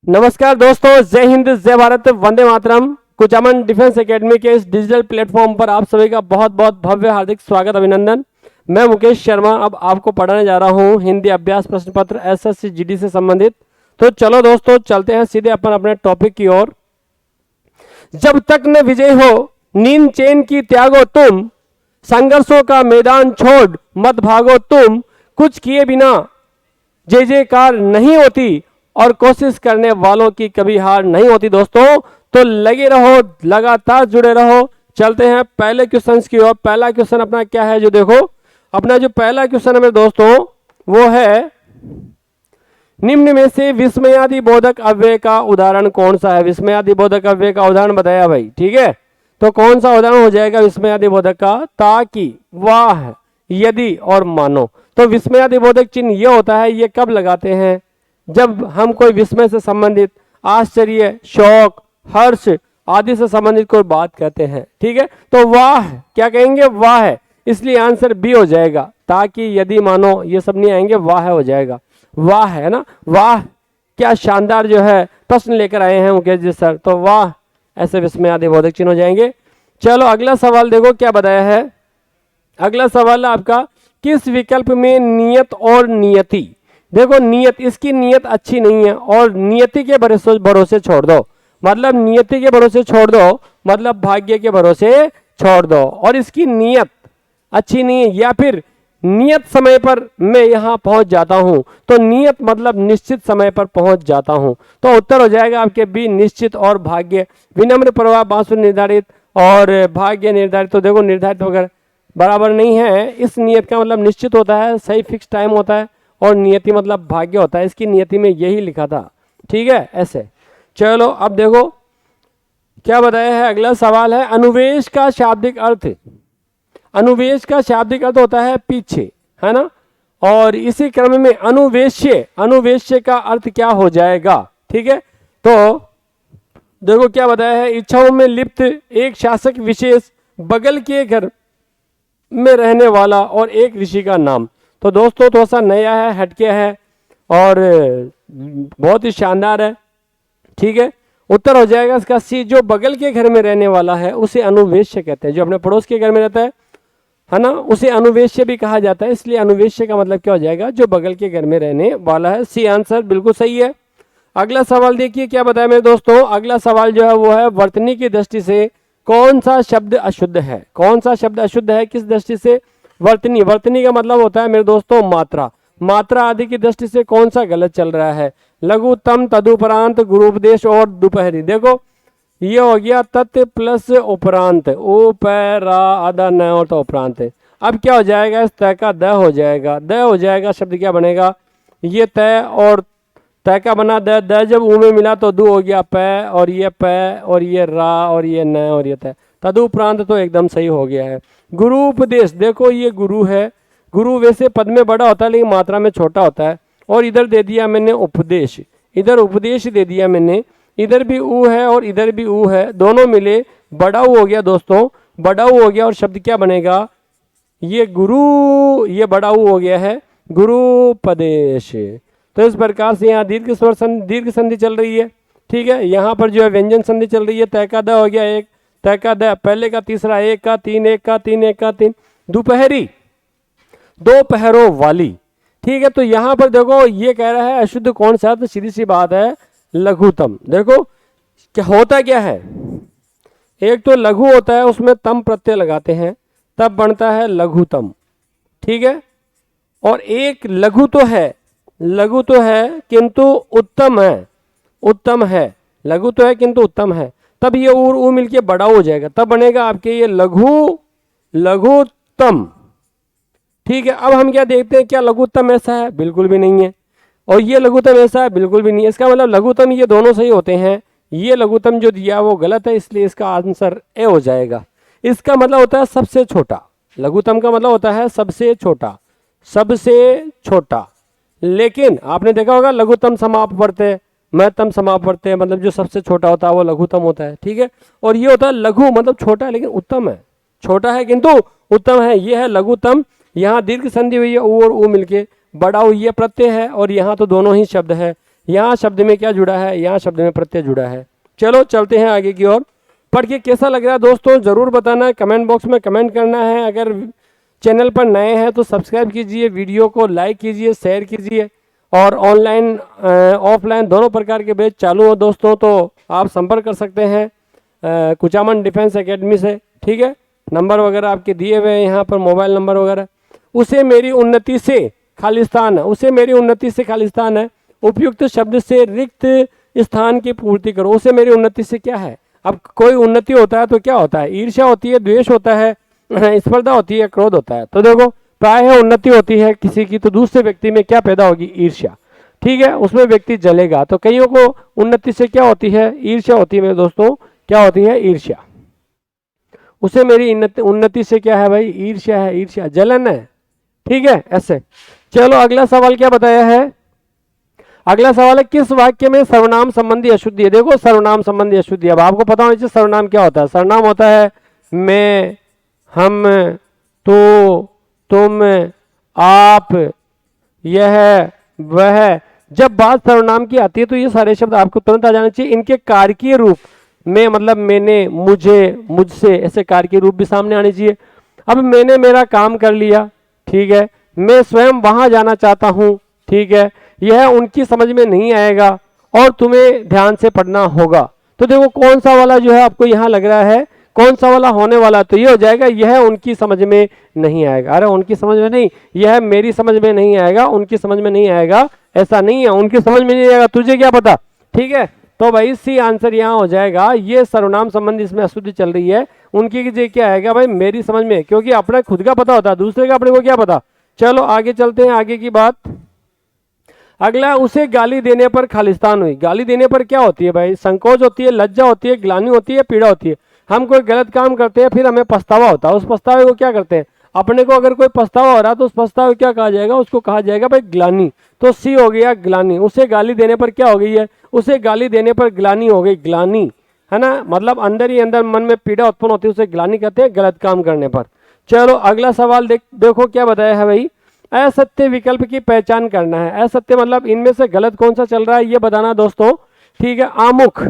नमस्कार दोस्तों, जय हिंद, जय भारत, वंदे मातरम। कुचामन डिफेंस एकेडमी के इस डिजिटल प्लेटफॉर्म पर आप सभी का बहुत बहुत भव्य हार्दिक स्वागत, अभिनंदन। मैं मुकेश शर्मा अब आपको पढ़ाने जा रहा हूं हिंदी अभ्यास प्रश्न पत्र एसएससी जीडी से संबंधित। तो चलो दोस्तों, चलते हैं सीधे अपन अपने टॉपिक की ओर। जब तक न विजय हो नींद चैन की त्यागो तुम, संघर्षों का मैदान छोड़ मत भागो तुम, कुछ किए बिना जय जयकार नहीं होती और कोशिश करने वालों की कभी हार नहीं होती। दोस्तों तो लगे रहो, लगातार जुड़े रहो। चलते हैं पहले क्वेश्चन की ओर। पहला क्वेश्चन अपना क्या है, जो देखो अपना जो पहला क्वेश्चन है मेरे दोस्तों वो है, निम्न में से विस्मयादि बोधक अव्यय का उदाहरण कौन सा है। विस्मयादि बोधक अव्यय का उदाहरण बताया भाई, ठीक है। तो कौन सा उदाहरण हो जाएगा विस्मयादि बोधक का? ताकि, वाह, यदि और मानो। तो विस्मयादि बोधक चिन्ह यह होता है, ये कब लगाते हैं? जब हम कोई विस्मय से संबंधित, आश्चर्य, शौक, हर्ष आदि से संबंधित कोई बात कहते हैं, ठीक है। तो वाह क्या कहेंगे? वाह है, इसलिए आंसर बी हो जाएगा। ताकि, यदि, मानो ये सब नहीं आएंगे, वाह हो जाएगा। वाह है ना, वाह क्या शानदार जो है प्रश्न लेकर आए हैं मुकेश जी सर। तो वाह ऐसे विस्मयादि बोधक चिन्ह हो जाएंगे। चलो अगला सवाल देखो क्या बताया है। अगला सवाल है आपका, किस विकल्प में नियत और नियति। देखो नियत, इसकी नियत अच्छी नहीं है और नियति के भरोसे छोड़ दो, मतलब नियति के भरोसे छोड़ दो, मतलब भाग्य के भरोसे छोड़ दो। और इसकी नियत अच्छी नहीं है, या फिर नियत समय पर मैं यहाँ पहुंच जाता हूं। तो नियत मतलब निश्चित समय पर पहुंच जाता हूं। तो उत्तर हो जाएगा आपके बी, निश्चित और भाग्य। विनम्र प्रवाह बांसुरी निर्धारित और भाग्य निर्धारित। तो देखो निर्धारित वगैरह बराबर नहीं है। इस नियत का मतलब निश्चित होता है, सही फिक्स टाइम होता है, और नियति मतलब भाग्य होता है। इसकी नियति में यही लिखा था, ठीक है, ऐसे। चलो अब देखो क्या बताया है। अगला सवाल है, अनुवेश का शाब्दिक अर्थ। अनुवेश का शाब्दिक अर्थ होता है पीछे, है ना। और इसी क्रम में अनुवेश्य, अनुवेश्य का अर्थ क्या हो जाएगा, ठीक है। तो देखो क्या बताया है, इच्छाओं में लिप्त एक शासक विशेष, बगल के घर में रहने वाला और एक ऋषि का नाम। तो दोस्तों थोड़ा सा नया है, हटके है और बहुत ही शानदार है, ठीक है। उत्तर हो जाएगा इसका सी, जो बगल के घर में रहने वाला है उसे अनुवेश्य कहते हैं। जो अपने पड़ोस के घर में रहता है ना, उसे अनुवेश्य भी कहा जाता है। इसलिए अनुवेश्य का मतलब क्या हो जाएगा? जो बगल के घर में रहने वाला है। सी आंसर बिल्कुल सही है। अगला सवाल देखिए क्या बताया मेरे दोस्तों। अगला सवाल जो है वो है, वर्तनी की दृष्टि से कौन सा शब्द अशुद्ध है। कौन सा शब्द अशुद्ध है, किस दृष्टि से? वर्तनी। वर्तनी का मतलब होता है मेरे दोस्तों मात्रा। मात्रा आदि की दृष्टि से कौन सा गलत चल रहा है? लघुतम, तदुपरांत, गुरूपदेश और दोपहरी। देखो ये हो गया तत् प्लस उपरांत, उपरा आधा न और तो उपरांत। अब क्या हो जाएगा? इस तय का द हो जाएगा। द हो जाएगा, शब्द क्या बनेगा? ये तय और तय का बना द, द जब ऊ में मिला तो दू हो गया प, और ये प और ये रा और ये न और ये तय। तदुपरांत तो एकदम सही हो गया है। गुरु उपदेश, देखो ये गुरु है। गुरु वैसे पद में बड़ा होता है लेकिन मात्रा में छोटा होता है। और इधर दे दिया मैंने उपदेश, इधर उपदेश दे दिया मैंने, इधर भी ऊ है और इधर भी ऊ है, दोनों मिले बड़ा ऊ हो गया दोस्तों, बड़ा ऊ हो गया। और शब्द क्या बनेगा? ये गुरु, ये बड़ा ऊ हो गया है, गुरुपदेश। तो इस प्रकार से यहाँ दीर्घ स्वर दीर्घ संधि चल रही है, ठीक है। यहाँ पर जो है व्यंजन संधि चल रही है। तय का द हो गया एक, तय का द पहले का तीसरा, एक का तीन, एक का तीन, एक का तीन। दोपहरी, दो पहरों वाली, ठीक है। तो यहाँ पर देखो ये कह रहा है अशुद्ध कौन सा? तो सीधी सी बात है लघुतम। देखो क्या होता क्या है, एक तो लघु होता है उसमें तम प्रत्यय लगाते हैं तब बनता है लघुतम, ठीक है। और एक लघु तो है, लघु तो है किंतु उत्तम है, उत्तम है। लघु तो है किंतु उत्तम है, तब ये और ऊ मिलके बड़ा हो जाएगा, तब बनेगा आपके ये लघु, लघुतम, ठीक है। अब हम क्या देखते हैं, क्या लघुत्तम ऐसा है? बिल्कुल भी नहीं है। और ये लघुत्तम ऐसा है? बिल्कुल भी नहीं है। इसका मतलब लघुत्तम ये दोनों सही होते हैं। ये लघुत्तम जो दिया वो गलत है, इसलिए इसका आंसर ए हो जाएगा। इसका मतलब होता है सबसे छोटा। लघुत्तम का मतलब होता है सबसे छोटा, सबसे छोटा। लेकिन आपने देखा होगा लघुत्तम समापवर्त्य, महत्तम समापवर्त्य, मतलब जो सबसे छोटा होता है वो लघुत्तम होता है, ठीक है। और ये होता है लघु, मतलब छोटा है लेकिन उत्तम है, छोटा है किंतु उत्तम है, ये है लघुत्तम। यहाँ दीर्घ संधि हुई है, ऊ और ऊ मिलके, बड़ा ऊ ये प्रत्यय है और यहाँ तो दोनों ही शब्द है। यहाँ शब्द में क्या जुड़ा है, यहाँ शब्द में प्रत्यय जुड़ा है। चलो चलते हैं आगे की ओर। पढ़ के कैसा लग रहा है दोस्तों ज़रूर बताना, कमेंट बॉक्स में कमेंट करना है। अगर चैनल पर नए हैं तो सब्सक्राइब कीजिए, वीडियो को लाइक कीजिए, शेयर कीजिए। और ऑनलाइन ऑफलाइन दोनों प्रकार के बैच चालू हो दोस्तों, तो आप संपर्क कर सकते हैं कुचामन डिफेंस एकेडमी से। ठीक है, नंबर वगैरह आपके दिए हुए हैं यहाँ पर, मोबाइल नंबर वगैरह। उसे मेरी उन्नति से खालिस्तान है, उसे मेरी उन्नति से खालिस्तान है, उपयुक्त शब्द से रिक्त स्थान की पूर्ति करो। उसे मेरी उन्नति से क्या है, अब कोई उन्नति होता है तो क्या होता है, ईर्ष्या होती है, द्वेष होता है, स्पर्धा होती है, क्रोध होता है। तो देखो प्राय उन्नति होती है किसी की तो दूसरे व्यक्ति में क्या पैदा होगी, ईर्ष्या। ठीक है, उसमें व्यक्ति जलेगा। तो कईयों को उन्नति से क्या होती है, ईर्ष्या होती है मेरे दोस्तों, क्या होती है, ईर्ष्या। उसे मेरी उन्नति से क्या है भाई, ईर्ष्या है, ईर्ष्या जलन है। ठीक है, ऐसे। चलो अगला सवाल क्या बताया है, अगला सवाल है किस वाक्य में सर्वनाम संबंधी अशुद्धि है। देखो सर्वनाम संबंधी अशुद्धि, अब आपको पता होना चाहिए सर्वनाम क्या होता है। सर्वनाम होता है मैं, हम, तो, तुम, आप, यह, वह। जब बात सर्वनाम की आती है तो ये सारे शब्द आपको तुरंत आ जाने चाहिए। इनके कारकीय रूप में मतलब मैंने, मुझे, मुझसे, ऐसे कारकीय रूप भी सामने आने चाहिए। अब मैंने मेरा काम कर लिया, ठीक है, मैं स्वयं वहां जाना चाहता हूं, ठीक है, यह उनकी समझ में नहीं आएगा और तुम्हें ध्यान से पढ़ना होगा। तो देखो कौन सा वाला जो है आपको यहाँ लग रहा है, कौन सा वाला होने वाला, तो ये हो जाएगा यह उनकी समझ में नहीं आएगा। अरे उनकी समझ में नहीं, यह मेरी समझ में नहीं आएगा, उनकी समझ में नहीं आएगा, ऐसा नहीं है, उनकी समझ में नहीं आएगा, तुझे क्या पता। ठीक है, तो भाई सी आंसर यहाँ हो जाएगा। ये सर्वनाम संबंधी इसमें अशुद्धि चल रही है, उनकी की क्या आएगा भाई, मेरी समझ में, क्योंकि अपना खुद का पता होता है, दूसरे का अपने को क्या पता। चलो आगे चलते हैं, आगे की बात। अगला, उसे गाली देने पर खालिस्तान हुई। गाली देने पर क्या होती है भाई, संकोच होती है, लज्जा होती है, ग्लानि होती है, पीड़ा होती है। हम कोई गलत काम करते हैं फिर हमें पछतावा होता है, उस पछतावे को क्या करते हैं, अपने को अगर कोई पछतावा हो रहा है तो उस पछतावे को क्या कहा जाएगा, उसको कहा जाएगा भाई ग्लानि। तो सी हो गया ग्लानि। उसे गाली देने पर क्या हो गई है, उसे गाली देने पर ग्लानि हो गई, ग्लानि है ना, मतलब अंदर ही अंदर मन में पीड़ा उत्पन्न होती है, उसे ग्लानि कहते हैं गलत काम करने पर। चलो अगला सवाल देखो क्या बताया है भाई, असत्य विकल्प की पहचान करना है। असत्य मतलब इनमें से गलत कौन सा चल रहा है ये बताना दोस्तों। ठीक है, आमुख।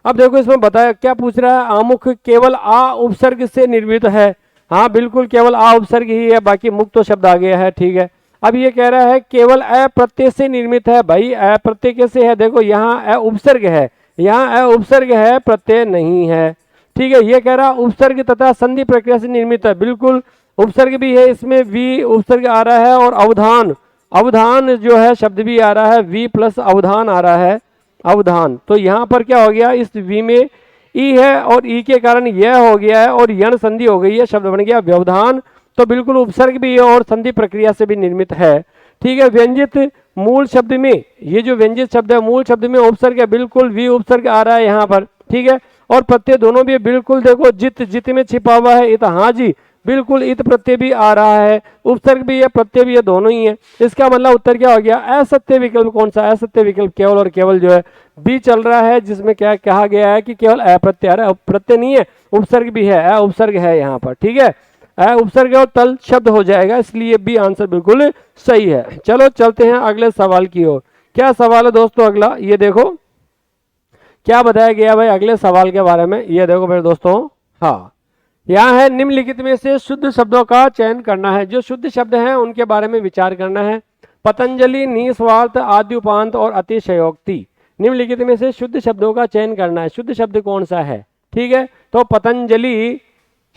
अब देखो इसमें बताया क्या पूछ रहा है, आमुख केवल आ उपसर्ग से निर्मित है। हाँ बिल्कुल केवल आ उपसर्ग ही है, बाकी मुक्त तो शब्द आ गया है। ठीक है, अब ये कह रहा है केवल अ प्रत्यय से निर्मित है। भाई अ प्रत्यय कैसे है, देखो यहाँ अ उपसर्ग है, यहाँ अ उपसर्ग है, प्रत्यय नहीं है। ठीक है, ये कह रहा उपसर्ग तथा संधि प्रक्रिया से निर्मित है। बिल्कुल उपसर्ग भी है इसमें, वी उपसर्ग आ रहा है, और अवधान, अवधान जो है शब्द भी आ रहा है, वी प्लस अवधान आ रहा है, अवधान। तो यहाँ पर क्या हो गया, इस वी में ई है और ई के कारण यह हो गया है और यण संधि हो गई है, शब्द बन गया व्यवधान। तो बिल्कुल उपसर्ग भी है और संधि प्रक्रिया से भी निर्मित है। ठीक है, व्यंजित मूल शब्द में, ये जो व्यंजित शब्द है मूल शब्द में उपसर्ग है, बिल्कुल वी उपसर्ग आ रहा है यहाँ पर। ठीक है, और प्रत्यय दोनों भी बिल्कुल देखो, जित जित में छिपा हुआ है इत, हाँ जी बिल्कुल इत प्रत्यय भी आ रहा है, उपसर्ग भी है, प्रत्यय भी है, दोनों ही है। इसका मतलब उत्तर क्या हो गया, असत्य विकल्प कौन सा, असत्य विकल्प केवल और केवल जो है बी चल रहा है, जिसमें क्या कहा गया है कि केवल अप्रत्यय, अरे प्रत्यय नहीं है, उपसर्ग भी है, उपसर्ग है यहाँ पर। ठीक है, उपसर्ग और तल शब्द हो जाएगा, इसलिए बी आंसर बिल्कुल सही है। चलो चलते हैं अगले सवाल की ओर। क्या सवाल है दोस्तों अगला, ये देखो क्या बताया गया भाई अगले सवाल के बारे में, ये देखो मेरे दोस्तों। हाँ, यहाँ है निम्नलिखित में से शुद्ध शब्दों का चयन करना है। जो शुद्ध शब्द हैं उनके बारे में विचार करना है। पतंजलि, निस्वार्थ, आदि उपांत और अतिशयोक्ति। निम्नलिखित में से शुद्ध शब्दों का चयन करना है। शुद्ध शब्द कौन सा है, ठीक है, तो पतंजलि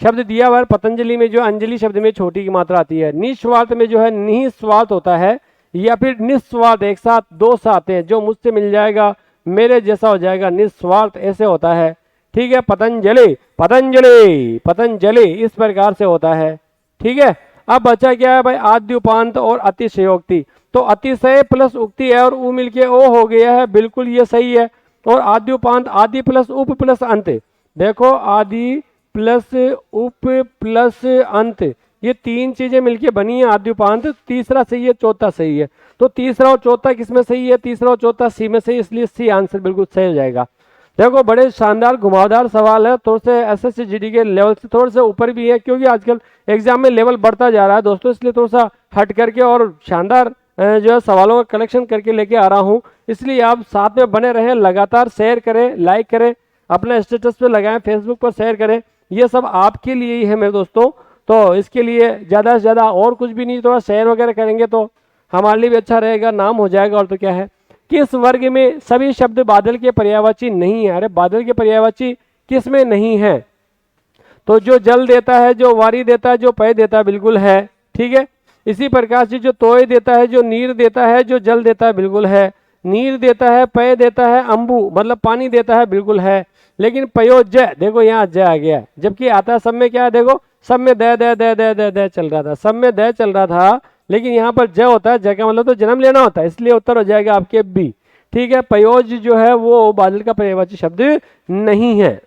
शब्द दिया हुआ है। पतंजलि में जो अंजलि शब्द में छोटी की मात्रा आती है। निस्वार्थ में जो है निस्वार्थ होता है, या फिर निस्वार्थ, एक साथ दो से आते हैं, जो मुझसे मिल जाएगा मेरे जैसा हो जाएगा, निस्वार्थ ऐसे होता है। ठीक है, पतंजलि, पतंजलि, पतंजलि इस प्रकार से होता है। ठीक है, अब बचा क्या है भाई, आद्य उपांत और अतिशयोक्ति। तो अतिशय प्लस उक्ति है और उ मिलके ओ हो गया है, बिल्कुल ये सही है। और आद्य उपांत, आदि प्लस उप प्लस अंत, देखो आदि प्लस उप प्लस अंत, ये तीन चीजें मिलके बनी है आद्य उपांत। तीसरा सही है, चौथा सही है। तो तीसरा और चौथा किसमें सही है, तीसरा और चौथा सी में सही, इसलिए सी आंसर बिल्कुल सही हो जाएगा। देखो बड़े शानदार घुमावदार सवाल है, थोड़े से एसएससी जीडी के लेवल से थोड़े से ऊपर भी है, क्योंकि आजकल एग्जाम में लेवल बढ़ता जा रहा है दोस्तों, इसलिए थोड़ा सा हट करके और शानदार जो है सवालों का कलेक्शन करके लेके आ रहा हूँ, इसलिए आप साथ में बने रहें, लगातार शेयर करें, लाइक करें, अपने स्टेटस पे लगाएं, फेसबुक पर शेयर करें, ये सब आपके लिए ही है मेरे दोस्तों। तो इसके लिए ज़्यादा से ज़्यादा और कुछ भी नहीं, थोड़ा शेयर वगैरह करेंगे तो हमारे लिए भी अच्छा रहेगा, नाम हो जाएगा। और तो क्या है, किस वर्ग में सभी शब्द बादल के पर्यायवाची नहीं है? अरे बादल के पर्यायवाची किस में नहीं है? तो जो जल देता है, जो वारी देता है, जो पय देता है, बिल्कुल है, ठीक है। इसी प्रकार से जो तोय देता है, जो नीर देता है, जो जल देता है, बिल्कुल है। नीर देता है, पय देता है, अंबु मतलब पानी देता है, बिल्कुल है। लेकिन पयो जय, देखो यहाँ जय आ गया, जबकि आता सब में क्या है, देखो सब में दे दे दे दे दे दे चल रहा था, सब में दे चल रहा था, लेकिन यहाँ पर जय होता है, जय का मतलब तो जन्म लेना होता है, इसलिए उत्तर हो जाएगा आपके बी, ठीक है। पयोज जो है वो बादल का पर्यायवाची शब्द नहीं है।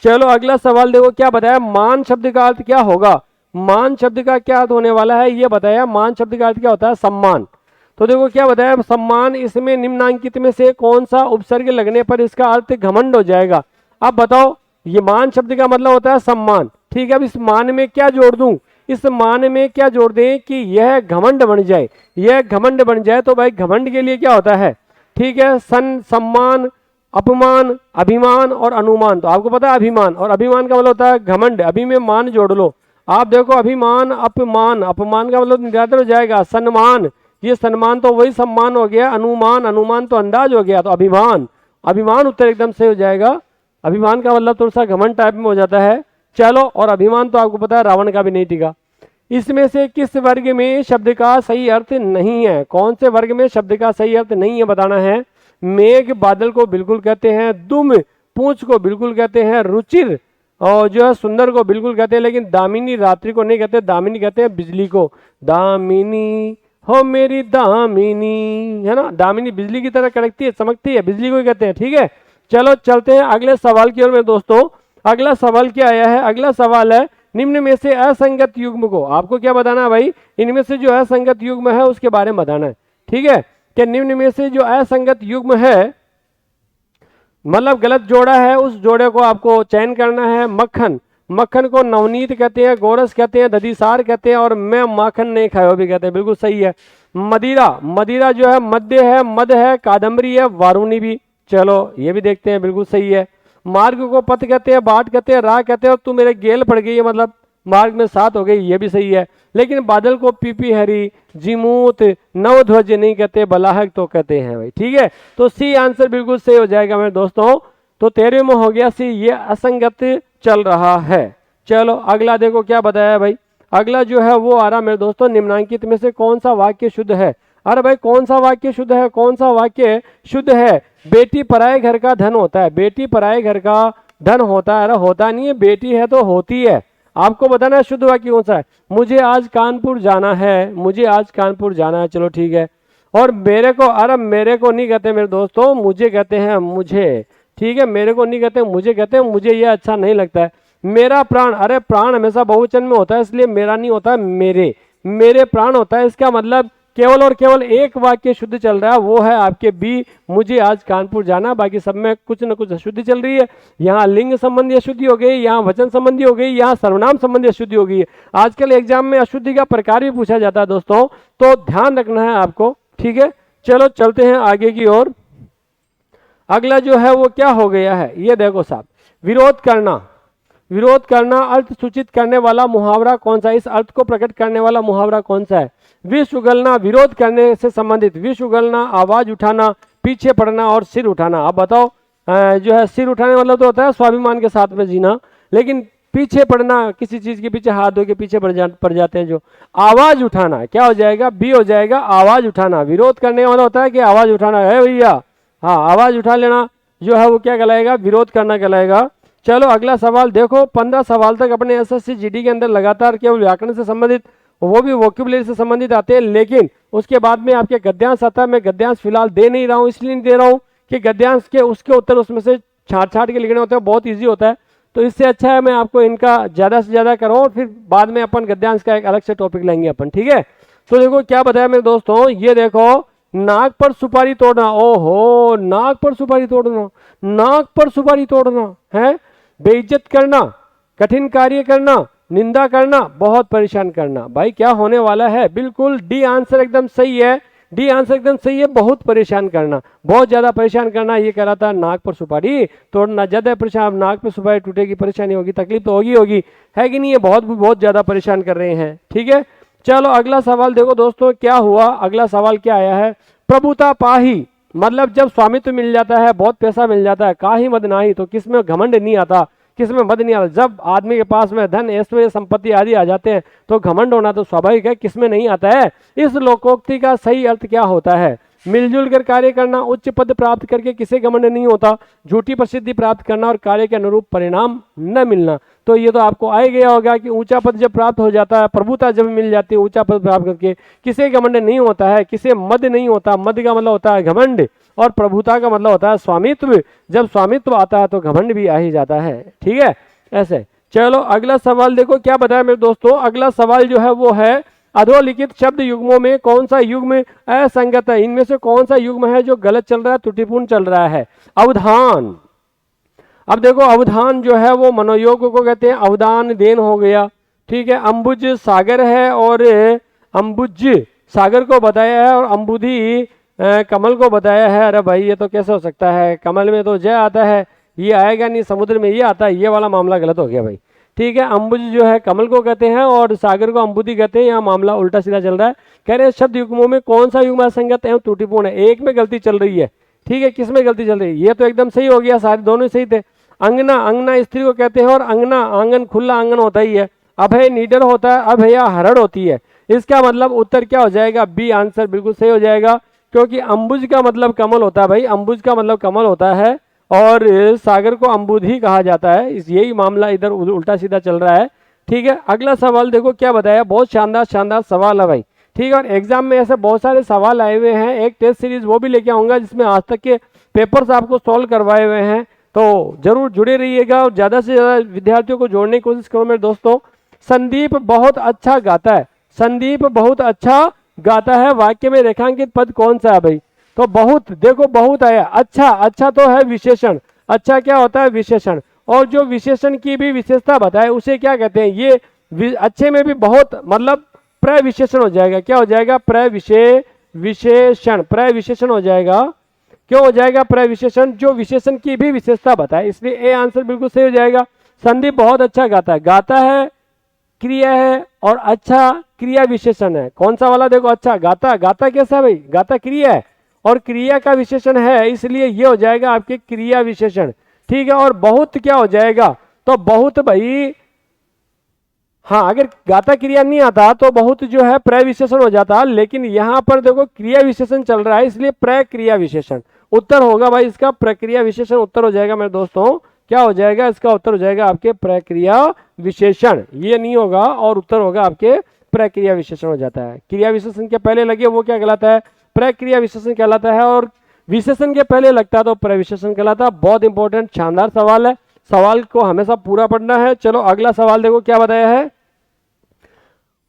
चलो अगला सवाल देखो क्या बताया, मान शब्द का अर्थ क्या होगा? मान शब्द का क्या अर्थ होने वाला है ये बताया। मान शब्द का अर्थ क्या होता है? सम्मान। तो देखो क्या बताया, सम्मान, इसमें निम्नांकित में से कौन सा उपसर्ग लगने पर इसका अर्थ घमंड हो जाएगा? अब बताओ, ये मान शब्द का मतलब होता है सम्मान, ठीक है। अब इस मान में क्या जोड़ दूं? इस मान में क्या जोड़ दें कि यह घमंड बन जाए, यह घमंड बन जाए। तो भाई घमंड के लिए क्या होता है, ठीक है, सन, सम्मान, अपमान, अभिमान और अनुमान। तो आपको पता है अभिमान, और अभिमान का मतलब होता है घमंड, अभी में मान जोड़ लो। आप देखो अभिमान, अपमान, अपमान का मतलब निरादर हो जाएगा, सम्मान, ये सम्मान तो वही सम्मान हो गया, अनुमान, अनुमान तो अंदाज हो गया, तो अभिमान, अभिमान उत्तर एकदम सही हो जाएगा। अभिमान का मतलब थोड़ा सा घमंड टाइप में हो जाता है। चलो, और अभिमान तो आपको पता है रावण का भी नहीं टिका। इसमें से किस वर्ग में शब्द का सही अर्थ नहीं है? कौन से वर्ग में शब्द का सही अर्थ नहीं है बताना है। मेघ बादल को बिल्कुल कहते हैं, दुम पूंछ को बिल्कुल कहते हैं, रुचिर और जो है सुंदर को बिल्कुल कहते हैं, लेकिन दामिनी रात्रि को नहीं कहते, दामिनी कहते हैं बिजली को। दामिनी हो मेरी दामिनी, है ना, दामिनी बिजली की तरह कड़कती है, चमकती है, बिजली को ही कहते हैं, ठीक है। चलो चलते हैं अगले सवाल की ओर मेरे दोस्तों। अगला सवाल क्या आया है? अगला सवाल है, निम्न में से असंगत युग्म को, आपको क्या बताना है भाई, इनमें से जो असंगत युग्म है उसके बारे में बताना है, ठीक है। कि निम्न में से जो असंगत युग्म है, मतलब गलत जोड़ा है, उस जोड़े को आपको चयन करना है। मक्खन, मक्खन को नवनीत कहते हैं, गोरस कहते हैं, दधीसार कहते हैं, और मैं माखन नहीं खाया भी कहते हैं, बिल्कुल सही है। मदिरा, मदिरा जो है मध्य है, मद है, कादम्बरी है, वारुणी भी, चलो ये भी देखते हैं, बिल्कुल सही है। मार्ग को पथ कहते हैं, बाट कहते हैं, राह कहते हैं, और तू मेरे गेल पड़ गई है, मतलब मार्ग में साथ हो गई, ये भी सही है। लेकिन बादल को पीपी हरी, जिमूत, नवध्वज नहीं कहते, बलाहक तो कहते हैं भाई, ठीक है। तो सी आंसर बिल्कुल सही हो जाएगा मेरे दोस्तों। तो 13वें में हो गया सी, ये असंगत चल रहा है। चलो अगला देखो क्या बताया भाई। अगला जो है वो आ रहा मेरे दोस्तों, निम्नांकित में से कौन सा वाक्य शुद्ध है? अरे भाई कौन सा वाक्य शुद्ध है, कौन सा वाक्य शुद्ध है? बेटी पराए घर का धन होता है, बेटी पराए घर का धन होता है। अरे होता नहीं है, बेटी है तो होती है। आपको बताना है शुद्ध वाक्य कौन सा है। मुझे आज कानपुर जाना है, मुझे आज कानपुर जाना है, चलो ठीक है। और मेरे को, अरे मेरे को नहीं कहते मेरे दोस्तों, मुझे कहते हैं, मुझे, ठीक है, मेरे को नहीं कहते, मुझे कहते हैं, मुझे ये अच्छा नहीं लगता है। मेरा प्राण, अरे प्राण हमेशा बहुवचन में होता है, इसलिए मेरा नहीं होता है, मेरे, मेरे प्राण होता है। इसका मतलब केवल और केवल एक वाक्य शुद्ध चल रहा है, वो है आपके बी, मुझे आज कानपुर जाना। बाकी सब में कुछ न कुछ अशुद्धि चल रही है। यहाँ लिंग संबंधी अशुद्धि हो गई, यहाँ वचन संबंधी हो गई, यहाँ सर्वनाम संबंधी अशुद्धि हो गई है। आजकल एग्जाम में अशुद्धि का प्रकार भी पूछा जाता है दोस्तों, तो ध्यान रखना है आपको, ठीक है। चलो चलते हैं आगे की ओर। अगला जो है वो क्या हो गया है, ये देखो साहब, विरोध करना। विरोध करना अर्थ सूचित करने वाला मुहावरा कौन सा है? इस अर्थ को प्रकट करने वाला मुहावरा कौन सा है? विष उगलना, विरोध करने से संबंधित। विष उगलना, आवाज उठाना, पीछे पड़ना और सिर उठाना। आप बताओ, जो है सिर उठाने मतलब तो होता है स्वाभिमान के साथ में जीना, लेकिन पीछे पड़ना, किसी चीज के पीछे हाथ धो के पीछे पड़ जाते हैं। जो आवाज उठाना क्या हो जाएगा? बी हो जाएगा, आवाज उठाना। विरोध करने वाला होता है कि आवाज उठाना है भैया, हाँ आवाज उठा लेना जो है वो क्या कहलाएगा? विरोध करना कहलाएगा। चलो अगला सवाल देखो, 15 सवाल तक अपने एसएससी जीडी के अंदर लगातार केवल व्याकरण से संबंधित, वो भी वोकैबुलरी से संबंधित आते हैं, लेकिन उसके बाद में आपके गद्यांश आता है। मैं गद्यांश फिलहाल दे नहीं रहा हूँ, इसलिए नहीं दे रहा हूँ कि गद्यांश के उसके उत्तर उसमें से छाट छाट के लिखने होते हैं, बहुत ईजी होता है। तो इससे अच्छा है मैं आपको इनका ज़्यादा से ज़्यादा कराऊँ, और फिर बाद में अपन गद्यांश का एक अलग से टॉपिक लेंगे अपन, ठीक है। तो देखो क्या बताया मेरे दोस्तों, ये देखो, नाक पर सुपारी तोड़ना, ओहो नाक पर सुपारी तोड़ना, नाक पर सुपारी तोड़ना है, बेइज्जत करना, कठिन कार्य करना, निंदा करना, बहुत परेशान करना। भाई क्या होने वाला है? बिल्कुल डी आंसर एकदम सही है, डी आंसर एकदम सही है, बहुत परेशान करना, बहुत ज्यादा परेशान करना। ये कहलाता है नाक पर सुपारी तोड़ना। ज्यादा परेशान, नाक पर सुपारी टूटेगी, परेशानी होगी, तकलीफ तो होगी होगी, है कि नहीं? ये बहुत बहुत ज्यादा परेशान कर रहे हैं। ठीक है, चलो अगला सवाल देखो दोस्तों क्या हुआ। अगला सवाल क्या आया है? प्रभुता पाही, मतलब जब स्वामित्व मिल जाता है, बहुत पैसा मिल जाता है, काहि मद नाही, तो किसमें घमंड नहीं आता, किसमें मद नहीं आता। जब आदमी के पास में धन, ऐश्वर्य, संपत्ति आदि आ जाते हैं तो घमंड होना तो स्वाभाविक है, किसमें नहीं आता है। इस लोकोक्ति का सही अर्थ क्या होता है? मिलजुल कर कार्य करना, उच्च पद प्राप्त करके किसे घमंड नहीं होता, झूठी प्रसिद्धि प्राप्त करना और कार्य के अनुरूप परिणाम न मिलना। तो ये तो आपको आ ही गया होगा कि ऊंचा पद जब प्राप्त हो जाता है, प्रभुता जब मिल जाती है ऊंचा पद प्राप्त करके, किसे घमंड नहीं होता है, किसे मद नहीं होता। मद का मतलब होता है घमंड और प्रभुता का मतलब होता है स्वामित्व। जब स्वामित्व आता है तो घमंड भी आ ही जाता है। ठीक है, ऐसे। चलो अगला सवाल देखो क्या बताया मेरे दोस्तों। अगला सवाल जो है वो है अधोलिखित शब्द युग्मों में कौन सा युग्म असंगत है? इनमें से कौन सा युग्म है जो गलत चल रहा है, त्रुटिपूर्ण चल रहा है? अवधान। अब देखो अवधान जो है वो मनोयोग को कहते हैं, अवदान देन हो गया। ठीक है, अंबुज सागर है और अंबुज सागर को बताया है और अंबुधि कमल को बताया है। अरे भाई ये तो कैसे हो सकता है? कमल में तो जय आता है, ये आएगा नहीं, समुद्र में ये आता है, ये वाला मामला गलत हो गया भाई। ठीक है, अंबुज जो है कमल को कहते हैं और सागर को अंबुधि कहते हैं। यहाँ मामला उल्टा सीधा चल रहा है। कह रहे हैं शब्द युग्मों में कौन सा युग्म असंगत एवं त्रुटिपूर्ण है? एक में गलती चल रही है। ठीक है, किसमें गलती चल रही है? ये तो एकदम सही हो गया, सारे दोनों सही थे। अंगना, अंगना स्त्री को कहते हैं और अंगना, आंगन, खुला आंगन होता ही है। अभय निडर होता है, अभया हरड़ होती है। इसका मतलब उत्तर क्या हो जाएगा? बी आंसर बिल्कुल सही हो जाएगा, क्योंकि अंबुज का मतलब कमल होता है भाई, अंबुज का मतलब कमल होता है और सागर को अंबुधि कहा जाता है। इस यही मामला इधर उल्टा सीधा चल रहा है। ठीक है, अगला सवाल देखो क्या बताया। बहुत शानदार शानदार सवाल है भाई। ठीक है, और एग्जाम में ऐसे बहुत सारे सवाल आए हुए हैं। एक टेस्ट सीरीज वो भी लेके आऊंगा जिसमें आज तक के पेपर्स आपको सॉल्व करवाए हुए हैं, तो जरूर जुड़े रहिएगा और ज्यादा से ज्यादा विद्यार्थियों को जोड़ने की कोशिश करो मेरे दोस्तों। संदीप बहुत अच्छा गाता है, संदीप बहुत अच्छा गाता है, वाक्य में रेखांकित पद कौन सा है भाई? तो बहुत, देखो बहुत आया। अच्छा, अच्छा तो है विशेषण। अच्छा क्या होता है? विशेषण। और जो विशेषण की भी विशेषता बताए उसे क्या कहते हैं? ये अच्छे में भी बहुत मतलब प्रविशेषण हो जाएगा। क्या हो जाएगा? विशेषण, प्रविशेषण हो जाएगा। क्यों हो जाएगा प्रविशेषण? जो विशेषण की भी विशेषता बताए, इसलिए ए आंसर बिल्कुल सही हो जाएगा। संदीप बहुत अच्छा गाता है, गाता है क्रिया है और अच्छा क्रिया विशेषण है। कौन सा वाला? देखो अच्छा, गाता, गाता कैसा भाई? गाता क्रिया है और क्रिया का विशेषण है, इसलिए ये हो जाएगा आपके क्रिया विशेषण। ठीक है, और बहुत क्या हो जाएगा? तो बहुत भाई, हाँ अगर गाता क्रिया नहीं आता तो बहुत जो है प्रविशेषण हो जाता, लेकिन यहाँ पर देखो क्रिया विशेषण चल रहा है, इसलिए प्रक्रिया विशेषण उत्तर होगा भाई इसका। प्रक्रिया विशेषण उत्तर हो जाएगा मेरे दोस्तों। क्या हो जाएगा? इसका उत्तर हो जाएगा आपके प्रक्रिया विशेषण। ये नहीं होगा और उत्तर होगा आपके प्रक्रिया विशेषण हो जाता है। क्रिया विशेषण के पहले लगे वो क्या कहलाता है? प्रक्रिया विशेषण कहलाता है, और विशेषण के पहले लगता है तो प्रविशेषण कहलाता है। बहुत इंपॉर्टेंट शानदार सवाल है, सवाल को हमेशा पूरा पढ़ना है। चलो अगला सवाल देखो क्या बताया है।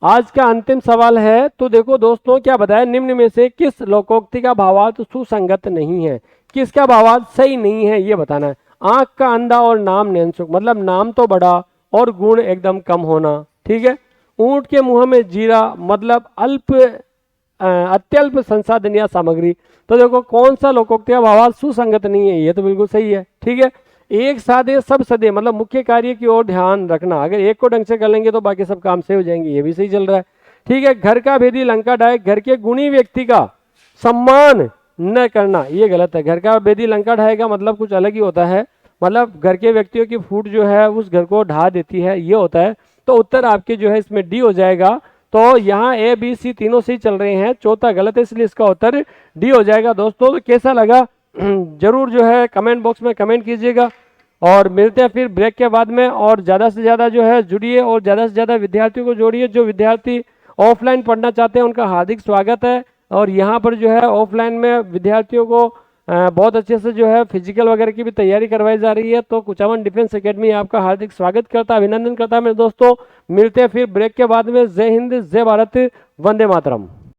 आज का अंतिम सवाल है। तो देखो दोस्तों क्या बताया, निम्न में से किस लोकोक्ति का भावार्थ सुसंगत नहीं है? किसका भावार्थ सही नहीं है ये बताना है। आंख का अंधा और नाम नैनसुख, मतलब नाम तो बड़ा और गुण एकदम कम होना। ठीक है, ऊंट के मुंह में जीरा, मतलब अत्यल्प संसाधन या सामग्री। तो देखो कौन सा लोकोक्ति का भावार्थ सुसंगत नहीं है? ये तो बिल्कुल सही है। ठीक है, एक सादे सब सदे, मतलब मुख्य कार्य की ओर ध्यान रखना। अगर एक को ढंग से कर लेंगे तो बाकी सब काम से हो जाएंगे, ये भी सही चल रहा है। ठीक है, घर का भेदी लंका ढाए, घर के गुणी व्यक्ति का सम्मान न करना, ये गलत है। घर का भेदी लंका ढाएगा मतलब कुछ अलग ही होता है, मतलब घर के व्यक्तियों की फूट जो है उस घर को ढा देती है, ये होता है। तो उत्तर आपके जो है इसमें डी हो जाएगा। तो यहाँ ए बी सी तीनों सही चल रहे हैं, चौथा गलत है, इसलिए इसका उत्तर डी हो जाएगा। दोस्तों तो कैसा लगा जरूर जो है कमेंट बॉक्स में कमेंट कीजिएगा, और मिलते हैं फिर ब्रेक के बाद में। और ज़्यादा से ज़्यादा जो है जुड़िए और ज़्यादा से ज़्यादा विद्यार्थियों को जोड़िए। जो विद्यार्थी ऑफलाइन पढ़ना चाहते हैं उनका हार्दिक स्वागत है। और यहाँ पर जो है ऑफलाइन में विद्यार्थियों को बहुत अच्छे से जो है फिजिकल वगैरह की भी तैयारी करवाई जा रही है। तो कुचामन डिफेंस एकेडमी आपका हार्दिक स्वागत करता है, अभिनंदन करता है मेरे दोस्तों। मिलते हैं फिर ब्रेक के बाद में। जय हिंद, जय भारत, वंदे मातरम।